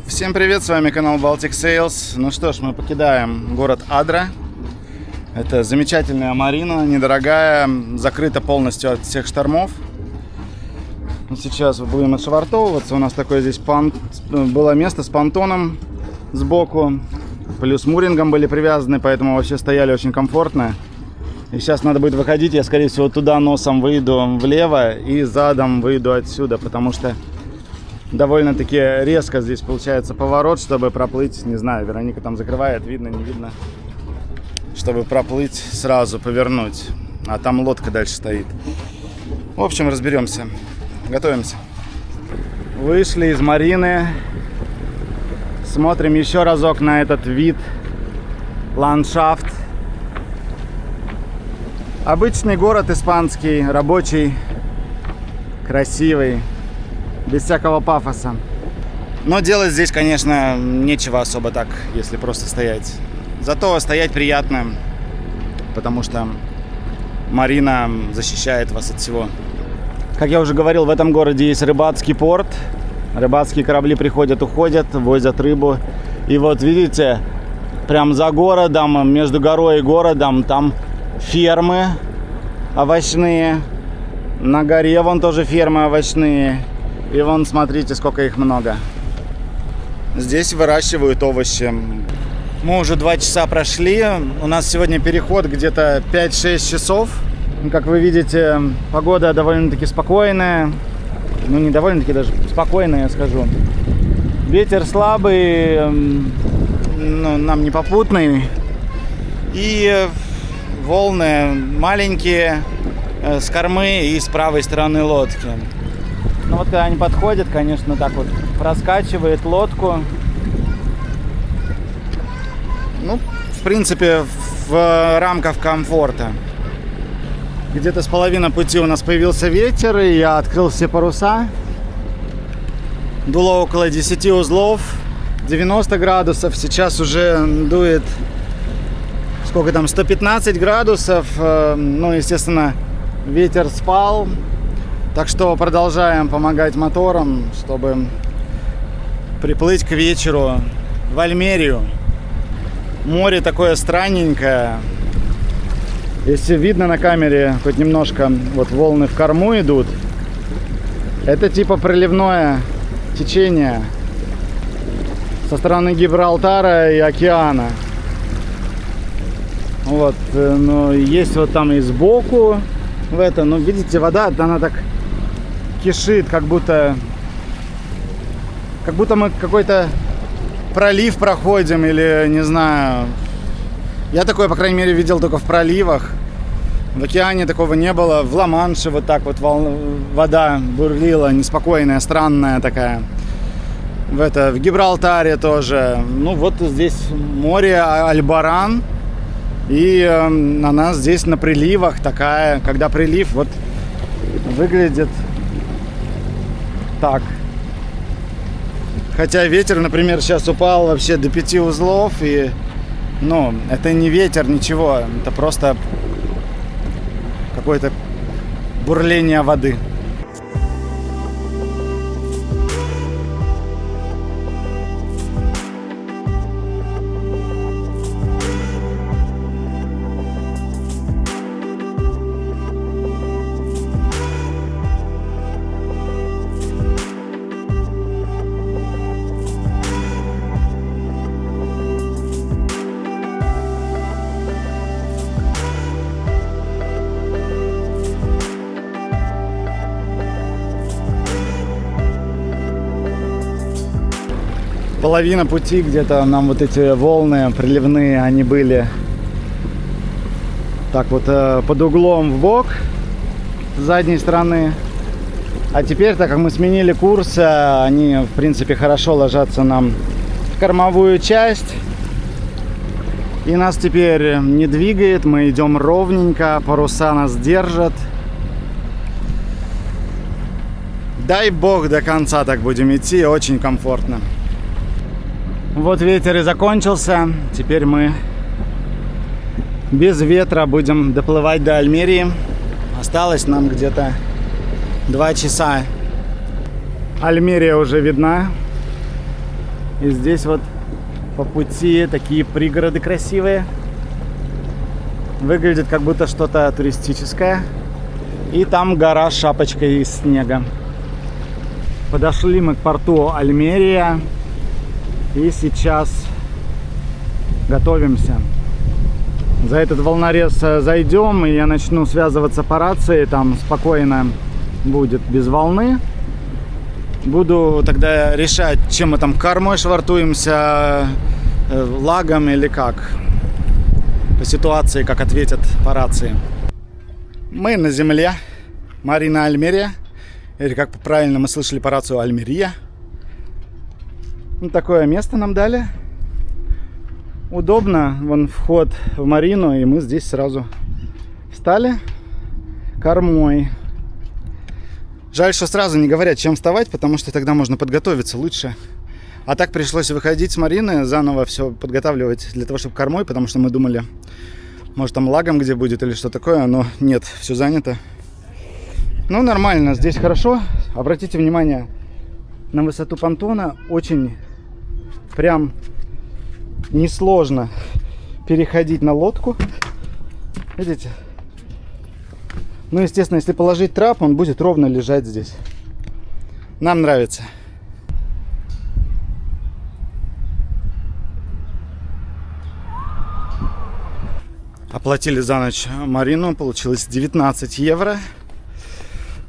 Всем привет, с вами канал Baltic Sails. Ну что ж, мы покидаем город Адра. Это замечательная марина, недорогая, закрыта полностью от всех штормов. Сейчас будем отшвартовываться. У нас такое здесь было место с понтоном сбоку. Плюс мурингом были привязаны, поэтому вообще стояли очень комфортно. И сейчас надо будет выходить. Я, скорее всего, туда носом выйду влево и задом выйду отсюда, потому что довольно-таки резко здесь получается поворот, чтобы проплыть. Не знаю, Вероника там закрывает, видно, не видно. Чтобы проплыть, сразу повернуть. А там лодка дальше стоит. В общем, разберемся. Готовимся. Вышли из марины. Смотрим еще разок на этот вид. Ландшафт. Обычный город испанский, рабочий, красивый, без всякого пафоса. Но делать здесь, конечно, нечего особо так, если просто стоять. Зато стоять приятно, потому что марина защищает вас от всего. Как я уже говорил, в этом городе есть рыбацкий порт. Рыбацкие корабли приходят, уходят, возят рыбу. И вот видите, прям за городом, между горой и городом, там фермы овощные. На горе вон тоже фермы овощные. И вон, смотрите, сколько их много. Здесь выращивают овощи. Мы уже 2 часа прошли. У нас сегодня переход где-то 5-6 часов. Как вы видите, погода довольно-таки спокойная. Ну, не довольно-таки, даже спокойная, я скажу. Ветер слабый, ну, нам не попутный. И волны маленькие с кормы и с правой стороны лодки. Ну вот когда они подходят, конечно, так вот проскачивает лодку. Ну, в принципе, в рамках комфорта. Где-то с половины пути у нас появился ветер, и я открыл все паруса. Дуло около 10 узлов, 90 градусов. Сейчас уже дует, сколько там, 115 градусов. Ну, естественно, ветер спал. Так что продолжаем помогать моторам, чтобы приплыть к вечеру в Альмерию. Море такое странненькое. Если видно на камере, хоть немножко, вот волны в корму идут. Это типа проливное течение со стороны Гибралтара и океана. Вот, но есть вот там и сбоку в это, но видите, вода, она так кишит, как будто мы какой-то пролив проходим или, не знаю. Я такое, по крайней мере, видел только в проливах. В океане такого не было. В Ла-Манше вот так вот вода бурлила, неспокойная, странная такая. В Гибралтаре тоже. Ну вот здесь море Альбаран. И она здесь на приливах такая. Когда прилив вот выглядит так. Хотя ветер, например, сейчас упал вообще до 5 узлов. И, ну, это не ветер, ничего. Это просто какое-то бурление воды. Половина пути где-то нам вот эти волны приливные, они были так вот под углом в бок с задней стороны. А теперь, так как мы сменили курс, они в принципе хорошо ложатся нам в кормовую часть. И нас теперь не двигает, мы идем ровненько, паруса нас держат. Дай бог до конца так будем идти, очень комфортно. Вот ветер и закончился. Теперь мы без ветра будем доплывать до Альмерии. Осталось нам где-то 2 часа. Альмерия уже видна. И здесь вот по пути такие пригороды красивые. Выглядит как будто что-то туристическое. И там гора с шапочкой из снега. Подошли мы к порту Альмерия. И сейчас готовимся. За этот волнорез зайдем, и я начну связываться по рации. Там спокойно будет, без волны. Буду тогда решать, чем мы там кормой швартуемся, лагом или как. По ситуации, как ответят по рации. Мы на земле. Марина Альмерия. Или как правильно мы слышали по рацию, Альмерия. Вот такое место нам дали. Удобно. Вон вход в марину, и мы здесь сразу встали кормой. Жаль, что сразу не говорят, чем вставать, потому что тогда можно подготовиться лучше. А так пришлось выходить с марины, заново все подготавливать для того, чтобы кормой, потому что мы думали, может там лагом где будет или что такое, но нет, все занято. Ну, нормально, здесь хорошо. Обратите внимание на высоту понтона. Очень прям несложно переходить на лодку. Видите? Ну, естественно, если положить трап, он будет ровно лежать здесь. Нам нравится. Оплатили за ночь марину, получилось 19 евро.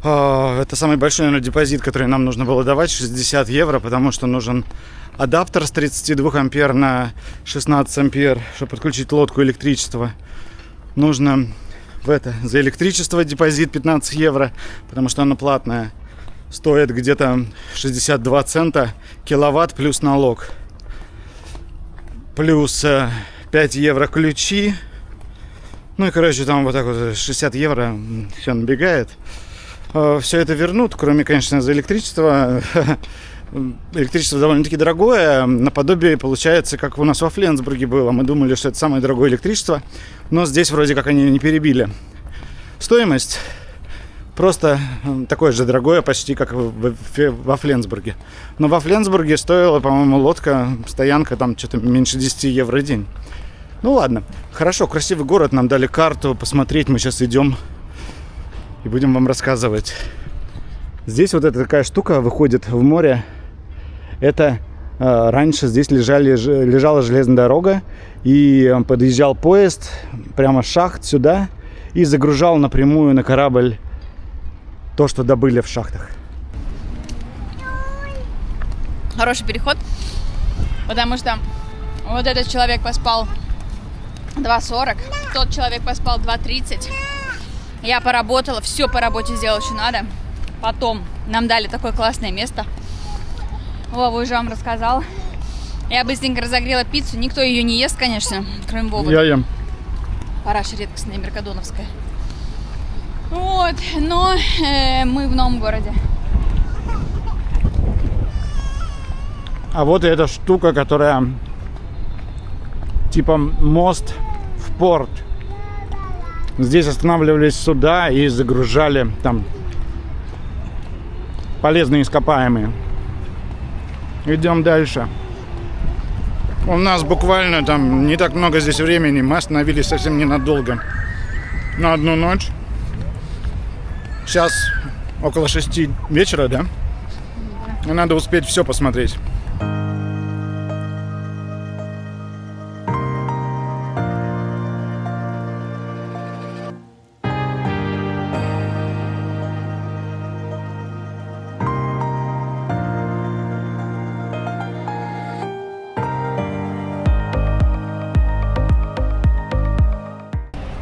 Это самый большой, наверное, депозит, который нам нужно было давать, 60 евро, потому что нужен адаптер с 32 ампер на 16 ампер, чтобы подключить лодку электричества. Нужно за электричество депозит 15 евро, потому что оно платное. Стоит где-то 62 цента киловатт плюс налог. Плюс 5 евро ключи. Ну и, короче, там вот так вот 60 евро все набегает. Все это вернут, кроме, конечно, за электричество. Электричество довольно-таки дорогое. Наподобие получается, как у нас во Фленсбурге было. Мы думали, что это самое дорогое электричество. Но здесь вроде как они не перебили стоимость. Просто такое же дорогое почти, как во Фленсбурге. Но во Фленсбурге стоила, по-моему, лодка, стоянка там что-то меньше 10 евро в день. Ну ладно. Хорошо, красивый город. Нам дали карту посмотреть. Мы сейчас идем и будем вам рассказывать. Здесь вот эта такая штука выходит в море. Это раньше здесь лежала железная дорога. И подъезжал поезд прямо с шахт сюда. И загружал напрямую на корабль то, что добыли в шахтах. Хороший переход. Потому что вот этот человек поспал 2:40. Тот человек поспал 2:30. Я поработала, все по работе сделала, что надо. Потом нам дали такое классное место. Вова уже вам рассказал. Я быстренько разогрела пиццу. Никто ее не ест, конечно, кроме Вовы. Я ем. Параша редкостная, меркадоновская. Вот, но мы в новом городе. А вот и эта штука, которая типа мост в порт. Здесь останавливались суда и загружали там полезные ископаемые. Идем дальше. У нас буквально там не так много здесь времени. Мы остановились совсем ненадолго. На одну ночь. Сейчас около 6 вечера, да? И надо успеть все посмотреть.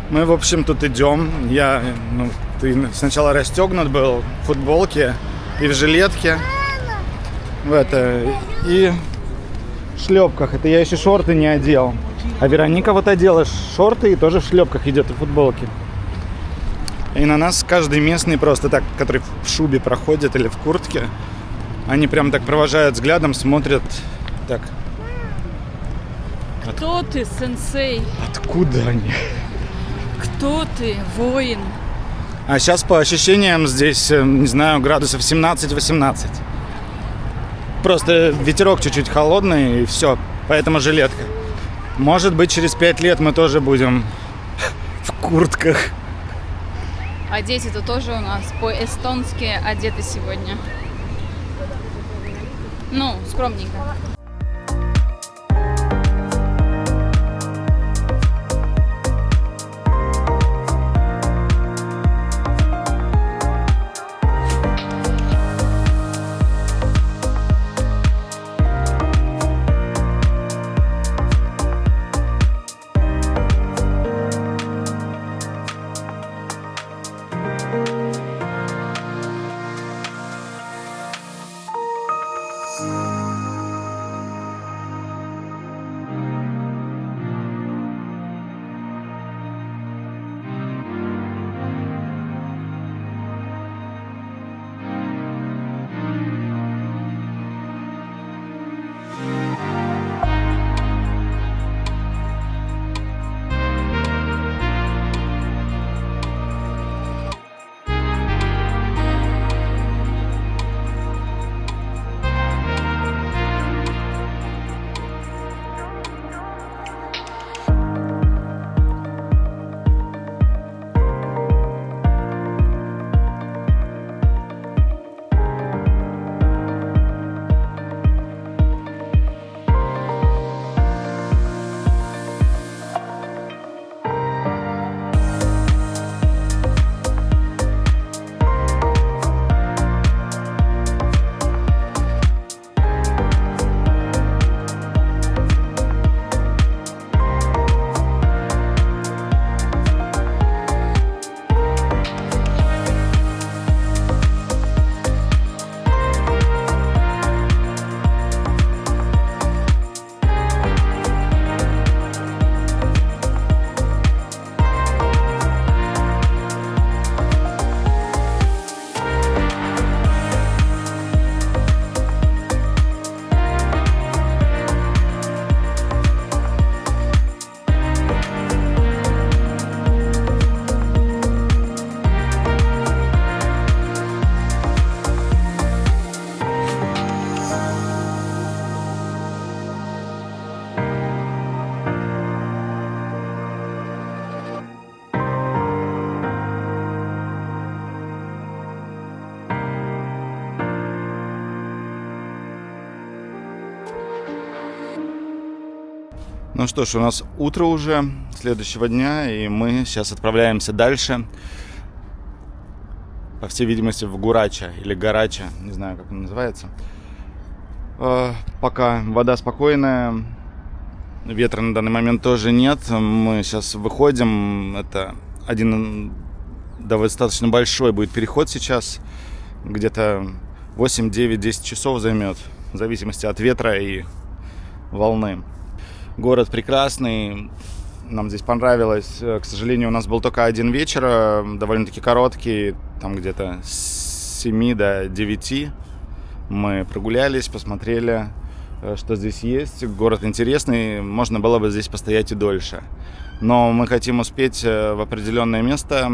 Мы, в общем, тут идем. Ты сначала расстегнут был в футболке и в жилетке. И в шлепках. Это я еще шорты не одел. А Вероника вот одела шорты и тоже в шлепках идет и в футболке. И на нас каждый местный просто так, который в шубе проходит или в куртке, они прям так провожают взглядом, смотрят так. Кто ты, сенсей? Откуда они? Кто ты, воин? А сейчас по ощущениям здесь, не знаю, градусов 17-18. Просто ветерок чуть-чуть холодный, и все. Поэтому жилетка. Может быть, через 5 лет мы тоже будем в куртках. А дети-то тоже у нас по-эстонски одеты сегодня. Ну, скромненько. Ну что ж, у нас утро уже следующего дня, и мы сейчас отправляемся дальше. По всей видимости, в Гурача или Гарача, не знаю, как он называется. Пока вода спокойная, ветра на данный момент тоже нет. Мы сейчас выходим, это один достаточно большой будет переход сейчас, где-то 8, 9, 10 часов займет, в зависимости от ветра и волны. Город прекрасный, нам здесь понравилось. К сожалению, у нас был только один вечер, довольно-таки короткий, там где-то с 7 до 9. Мы прогулялись, посмотрели, что здесь есть. Город интересный, можно было бы здесь постоять и дольше. Но мы хотим успеть в определенное место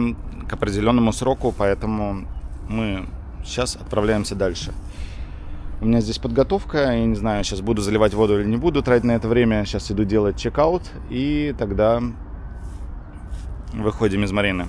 к определенному сроку, поэтому мы сейчас отправляемся дальше. У меня здесь подготовка, я не знаю, сейчас буду заливать воду или не буду тратить на это время. Сейчас иду делать чекаут, и тогда выходим из марины.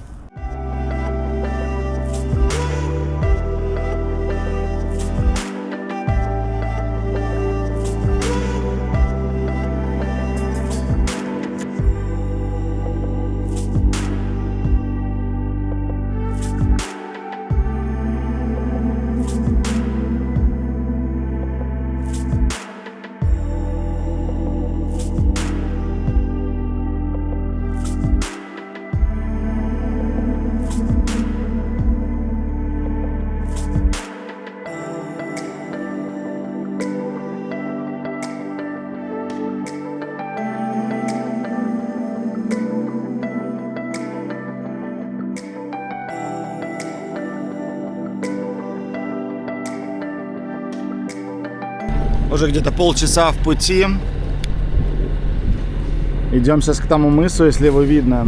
Уже где-то полчаса в пути. Идем сейчас к тому мысу, если его видно.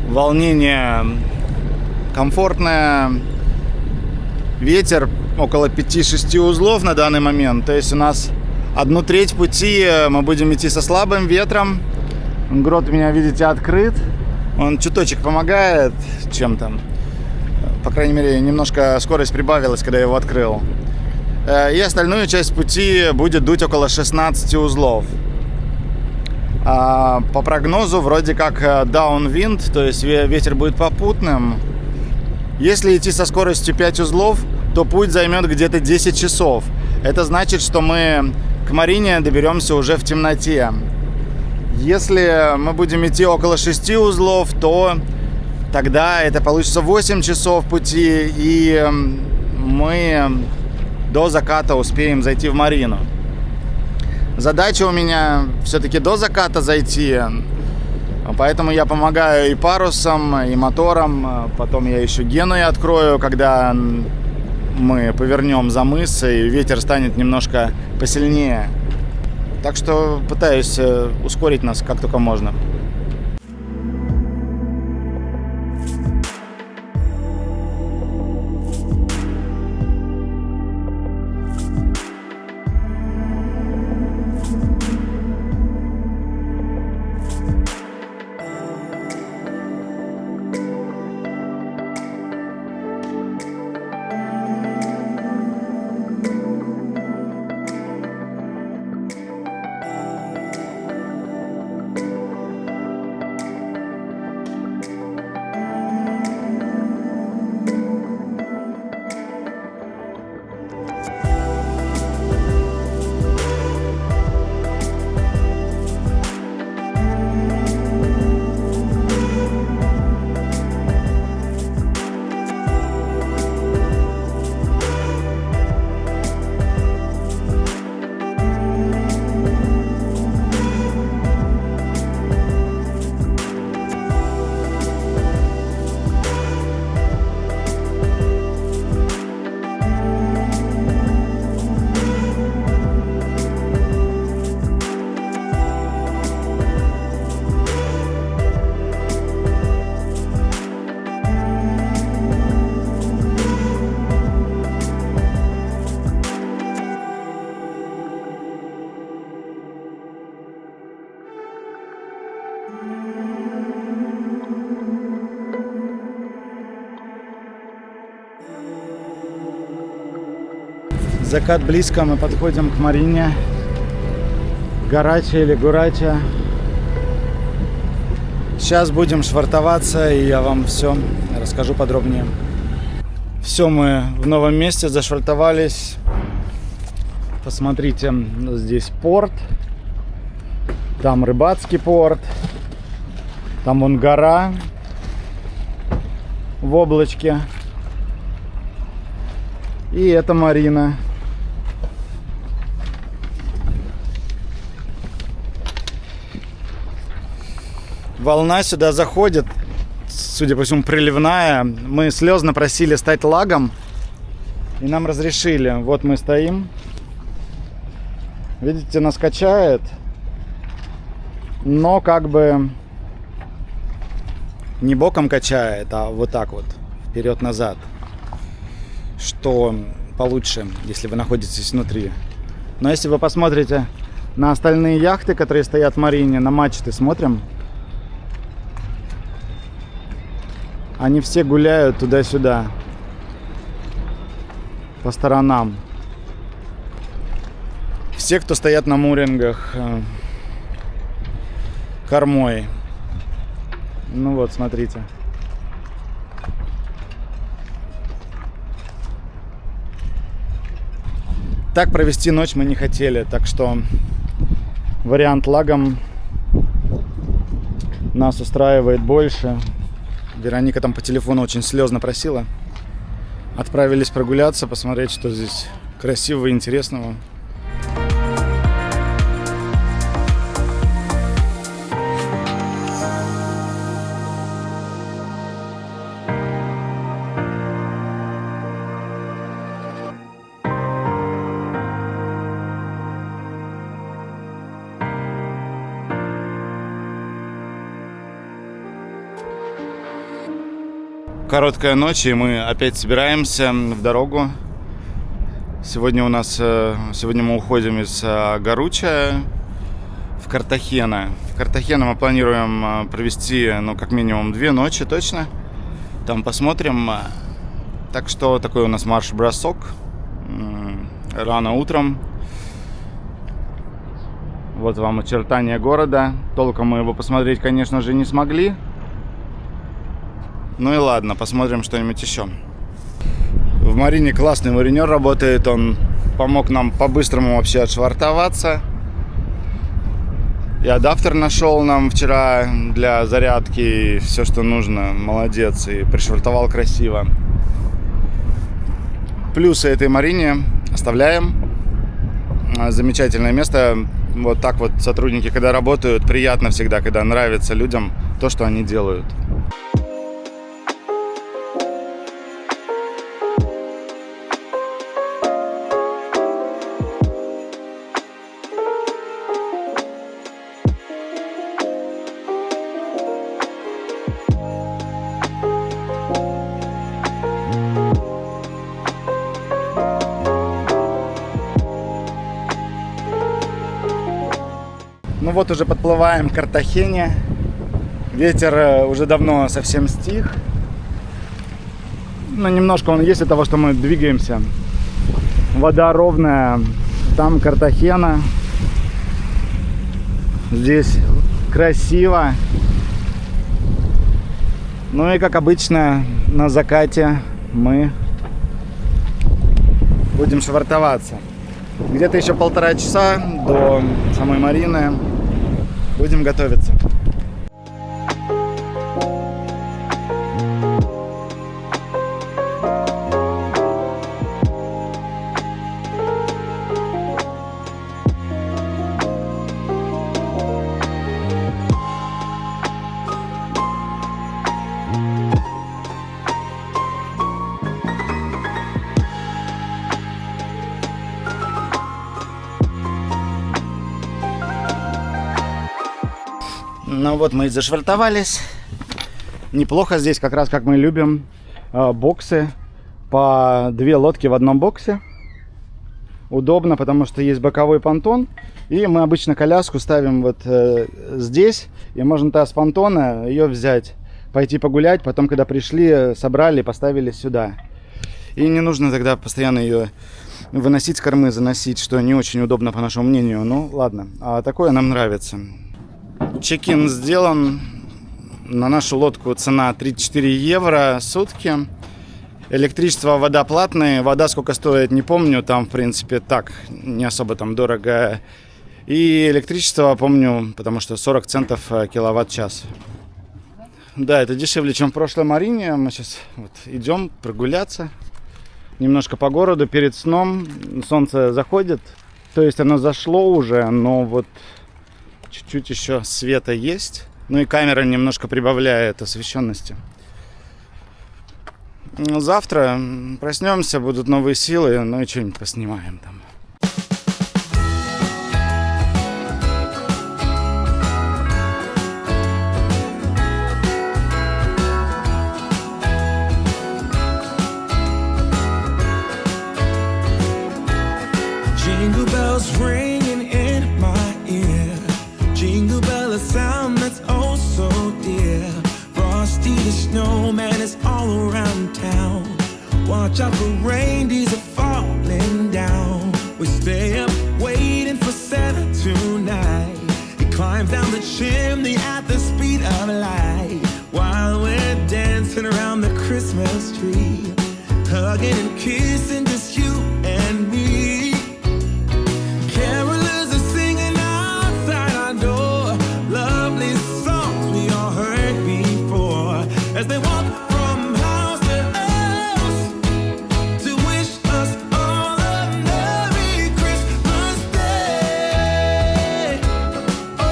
Волнение комфортное. Ветер около 5-6 узлов на данный момент. То есть у нас 1/3 пути мы будем идти со слабым ветром. Грот у меня, видите, открыт. Он чуточек помогает чем-то. По крайней мере, немножко скорость прибавилась, когда я его открыл. И остальную часть пути будет дуть около 16 узлов. По прогнозу вроде как downwind, то есть ветер будет попутным. Если идти со скоростью 5 узлов, то путь займет где-то 10 часов. Это значит, что мы к Марине доберемся уже в темноте. Если мы будем идти около 6 узлов, то тогда это получится 8 часов пути, и мы до заката успеем зайти в Марину. Задача у меня все-таки до заката зайти, поэтому я помогаю и парусом, и мотором. Потом я еще Генуи открою, когда мы повернем за мыс, и ветер станет немножко посильнее. Так что пытаюсь ускорить нас как только можно. Закат близко, мы подходим к Марине. Гарача или Гурача. Сейчас будем швартоваться, и я вам все расскажу подробнее. Все, мы в новом месте зашвартовались. Посмотрите, здесь порт. Там рыбацкий порт. Там вон гора в облачке. И это Марина. Волна сюда заходит, судя по всему, приливная. Мы слезно просили стать лагом, и нам разрешили. Вот мы стоим. Видите, нас качает, но как бы не боком качает, а вот так вот, вперед-назад. Что получше, если вы находитесь внутри. Но если вы посмотрите на остальные яхты, которые стоят в Марине, на мачты смотрим, они все гуляют туда-сюда, по сторонам. Все, кто стоят на мурингах, кормой. Ну вот, смотрите. Так провести ночь мы не хотели, так что вариант лагом нас устраивает больше. Вероника там по телефону очень слезно просила. Отправились прогуляться, посмотреть, что здесь красивого и интересного. Короткая ночь, и мы опять собираемся в дорогу. Сегодня мы уходим из Гаруча в Картахена. В Картахена мы планируем провести, как минимум 2 ночи точно. Там посмотрим. Так что такой у нас марш-бросок. Рано утром. Вот вам очертания города. Толком мы его посмотреть, конечно же, не смогли. Ну и ладно, посмотрим что-нибудь еще. В марине классный маринер работает. Он помог нам по-быстрому вообще отшвартоваться. И адаптер нашел нам вчера для зарядки. Все, что нужно. Молодец. И пришвартовал красиво. Плюсы этой марине оставляем. Замечательное место. Вот так вот сотрудники, когда работают, приятно всегда, когда нравится людям то, что они делают. Ну вот уже подплываем к Картахене. Ветер уже давно совсем стих. Но немножко он есть от того, что мы двигаемся. Вода ровная. Там Картахена. Здесь красиво. Ну и как обычно на закате мы будем швартоваться. Где-то еще 1,5 часа до самой марины. Будем готовиться. Ну вот мы и зашвартовались. Неплохо здесь, как раз как мы любим. Боксы. По 2 лодки в одном боксе. Удобно, потому что есть боковой понтон. И мы обычно коляску ставим вот здесь. И можно тогда с понтона ее взять. Пойти погулять. Потом, когда пришли, собрали, поставили сюда. И не нужно тогда постоянно ее выносить с кормы, заносить. Что не очень удобно, по нашему мнению. Ну ладно. А такое нам нравится. Чек-ин сделан. На нашу лодку цена 34 евро сутки. Электричество, вода платные. Вода сколько стоит, не помню. Там, в принципе, так, не особо там дорого. И электричество помню, потому что 40 центов киловатт-час. Да, это дешевле, чем в прошлой марине. Мы сейчас вот идем прогуляться. Немножко по городу перед сном. Солнце заходит. То есть оно зашло уже, но вот чуть-чуть еще света есть. Ну и камера немножко прибавляет освещенности. Завтра проснемся, будут новые силы, ну и что-нибудь поснимаем там. Jingle bells ringing in my ear. Jingle bell, a sound that's oh so dear. Frosty the snowman is all around town. Watch out for reindeers are falling down. We stay up waiting for Santa tonight. He climbs down the chimney at the speed of light. While we're dancing around the Christmas tree. Hugging and kissing just you and me. Carolers are singing outside our door. Lovely songs we all heard before. As they walk from house to house to wish us all a Merry Christmas Day. Oh,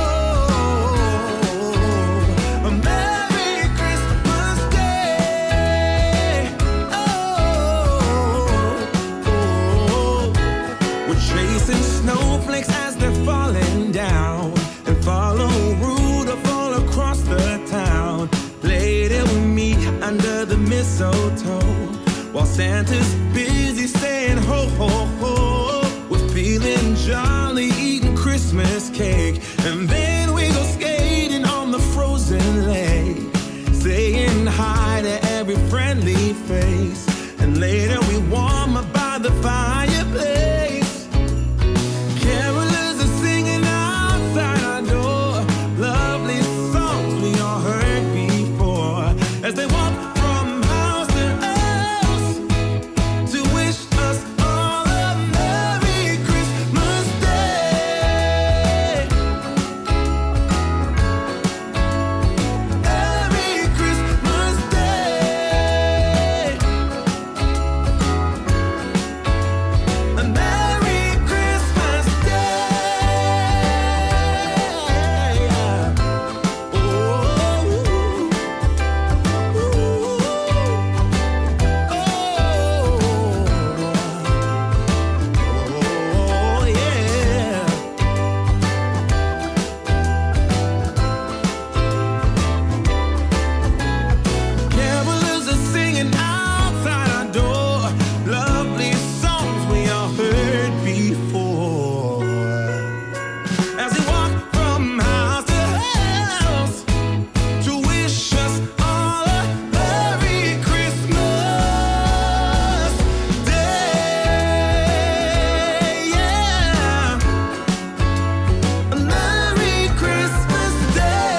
a Merry Christmas Day. Oh, we're chasing snowflakes as they're falling down, and follow Rudolph all across the town. Later we meet under the mistletoe, while Santa's busy saying ho ho ho. feeling jolly, eating Christmas cake. And then we go skating on the frozen lake, saying hi to every friendly face. And later we warm up by the fireplace. Carolers are singing outside our door, lovely songs we all heard before, as they walk from house to house to wish us all a Merry Christmas Day. Merry Christmas Day. A Merry Christmas Day. Oh, yeah. Carolers are singing outside our door, lovely songs we all heard before, as they walk from house to house to wish us all a Merry Christmas Day. Yeah, a Merry Christmas Day.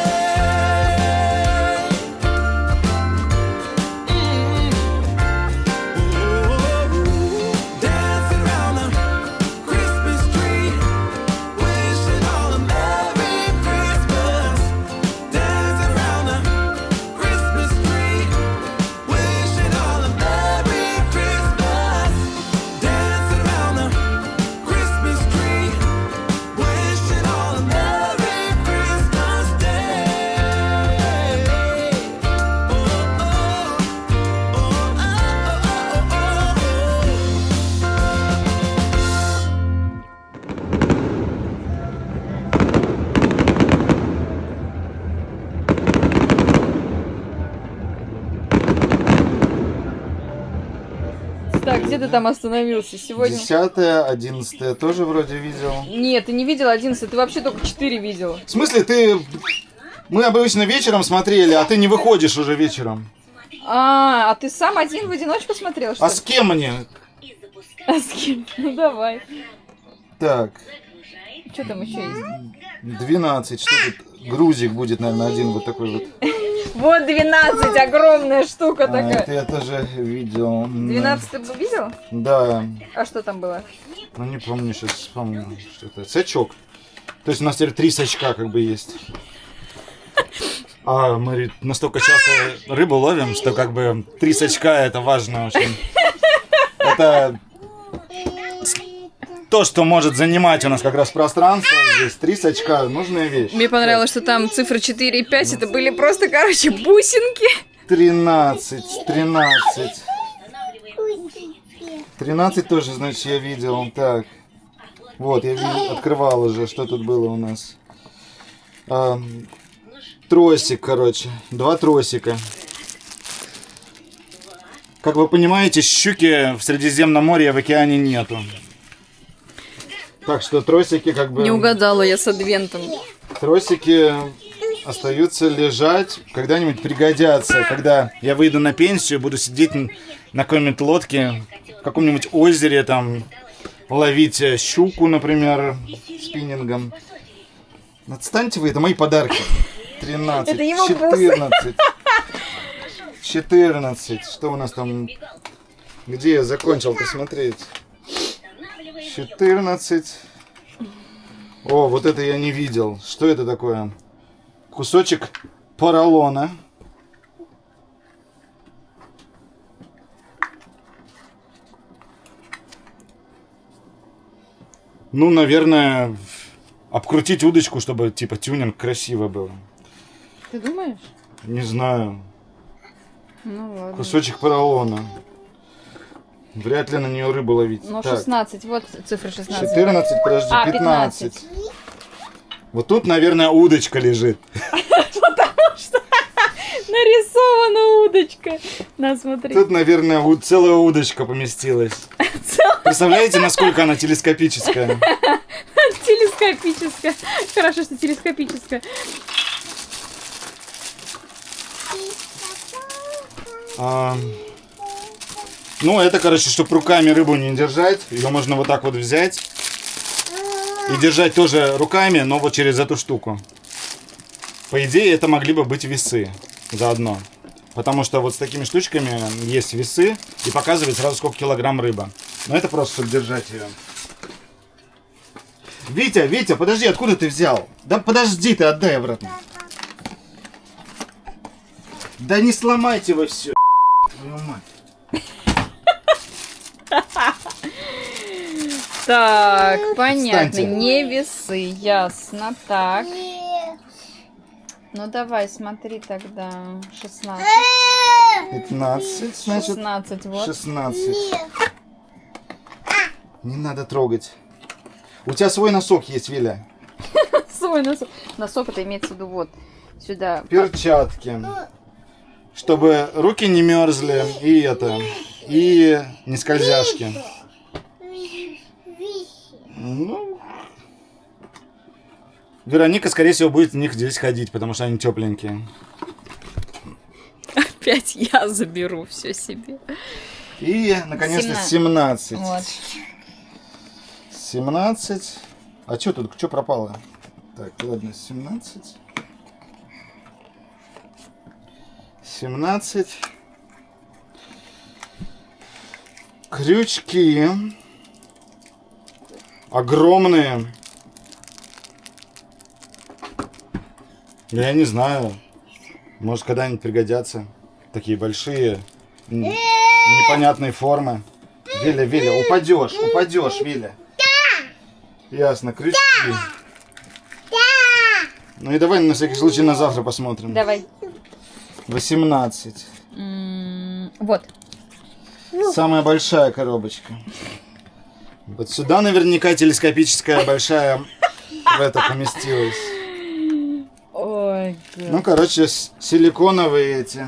Dancing around the Christmas tree, wishing all a Merry Christmas. Dancing around the Christmas tree, wishing all a Merry Christmas. Dancing around the Christmas tree, wishing all a Merry Christmas Day. Так, где ты там остановился сегодня? 10-е, 11-е тоже вроде видел. Нет, ты не видел 11, ты вообще только 4 видел. В смысле, ты... Мы обычно вечером смотрели, а ты не выходишь уже вечером. А ты сам один в одиночку смотрел, что А ли? с кем мне? А с кем? Ну давай. Так, Что там еще есть? 12, что тут? Грузик будет, наверное, один вот такой вот. Вот 12, огромная штука А, такая. это я тоже видел. 12 ты видел? Да, А что там было? ну не помню, сейчас вспомню, что это. Сачок. То есть у нас теперь 3 сачка как бы есть. А мы настолько часто рыбу ловим, что как бы 3 сачка это важно очень. Это то, что может занимать у нас как раз пространство. Здесь 3 сачка, нужная вещь. Мне понравилось, что там цифры 4 и 5, это были просто, короче, бусинки. 13. 13 тоже, значит, я видел. Так. Вот, я открывал уже, что тут было у нас. Тросик, короче. 2 тросика. Как вы понимаете, щуки в Средиземном море, в океане нету. Так что тросики как бы... Не угадала я с адвентом. Тросики остаются лежать, когда-нибудь пригодятся. Когда я выйду на пенсию, буду сидеть на какой-нибудь лодке, в каком-нибудь озере, там, ловить щуку, например, спиннингом. Отстаньте вы, это мои подарки. 13, Это его 14. 14. Что у нас там? Где я закончил посмотреть? 14. О, вот это я не видел. Что это такое? Кусочек поролона. Ну, наверное, обкрутить удочку, чтобы типа тюнинг красиво был. Ты думаешь? Не знаю. Ну ладно. Кусочек поролона. Вряд ли на нее рыбу ловить. Ну, Так, 16, вот цифра 16. 14, подожди, А, 15. Вот тут, наверное, удочка лежит. Нарисована удочка. На, смотри. Тут, наверное, целая удочка поместилась. Представляете, насколько она телескопическая? Телескопическая. Хорошо, что телескопическая. Ну, это, короче, чтобы руками рыбу не держать. Ее можно вот так вот взять. И держать тоже руками, но вот через эту штуку. По идее, это могли бы быть весы заодно. Потому что вот с такими штучками есть весы. И показывает сразу, сколько килограмм рыба. Но это просто, чтобы держать ее. Витя, подожди, откуда ты взял? Да подожди ты, отдай обратно. Да не сломайте вы все. Твою мать. Так, понятно. Встаньте. Не весы, ясно. Так. Ну давай, смотри тогда. 16. 15, значит. 16, вот. 16. Не надо трогать. У тебя свой носок есть, Виля. Свой носок. Носок это имеется в виду вот сюда. Перчатки. Чтобы руки не мерзли. И не скользяшки. Ну, Вероника, скорее всего, будет в них здесь ходить, потому что они тепленькие. Опять я заберу все себе. И, наконец-то, 17. Вот. 17. А что тут? Что пропало? Так, ладно, 17. 17. Крючки. Огромные. Я не знаю. Может, когда-нибудь пригодятся. Такие большие, непонятной формы. Виля, упадешь, Виля. Ясно, крючки. Ну и давай на всякий случай на завтра посмотрим. Давай. 18. Вот. Самая большая коробочка. Вот сюда наверняка телескопическая большая в это поместилась. Ой, Ну, короче, силиконовые эти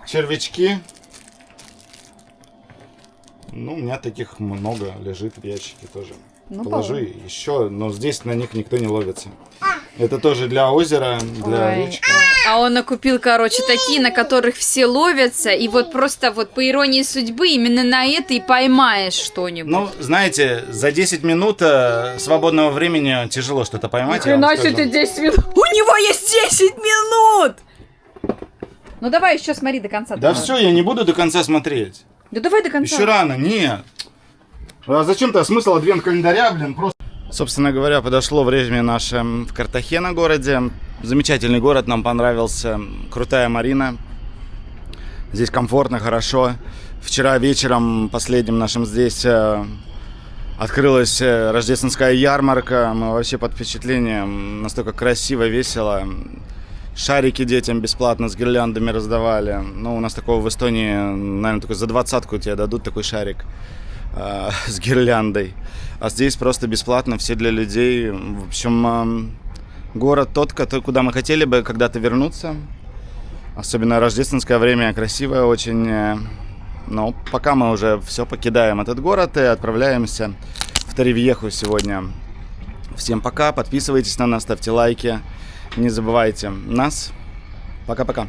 червячки. Ну, у меня таких много лежит в ящике тоже. Ну, Положи еще, но здесь на них никто не ловится. Это тоже для озера, для речки. А он накупил, короче, такие, на которых все ловятся, и вот просто вот по иронии судьбы именно на это и поймаешь что-нибудь. Ну, знаете, за 10 минут свободного времени тяжело что-то поймать. я вам Хрена скажу. себе, 10 минут. У него есть 10 минут! Ну давай еще смотри до конца. Да все, я не буду до конца смотреть. Да давай до конца. Еще рано, нет. А зачем-то смысл адвент календаря, блин, просто... Собственно говоря, подошло время наше в Картахена городе. Замечательный город, нам понравился. Крутая марина. Здесь комфортно, хорошо. Вчера вечером, последним нашим здесь, открылась рождественская ярмарка. Мы вообще под впечатлением. Настолько красиво, весело. Шарики детям бесплатно с гирляндами раздавали. Ну, у нас такого в Эстонии, наверное, только за 20-ку тебе дадут такой шарик с гирляндой. А здесь просто бесплатно, все для людей. В общем, город тот, куда мы хотели бы когда-то вернуться. Особенно рождественское время, красивое очень. Но пока мы уже все покидаем этот город и отправляемся в Торревьеху сегодня. Всем пока, подписывайтесь на нас, ставьте лайки. Не забывайте нас. Пока-пока.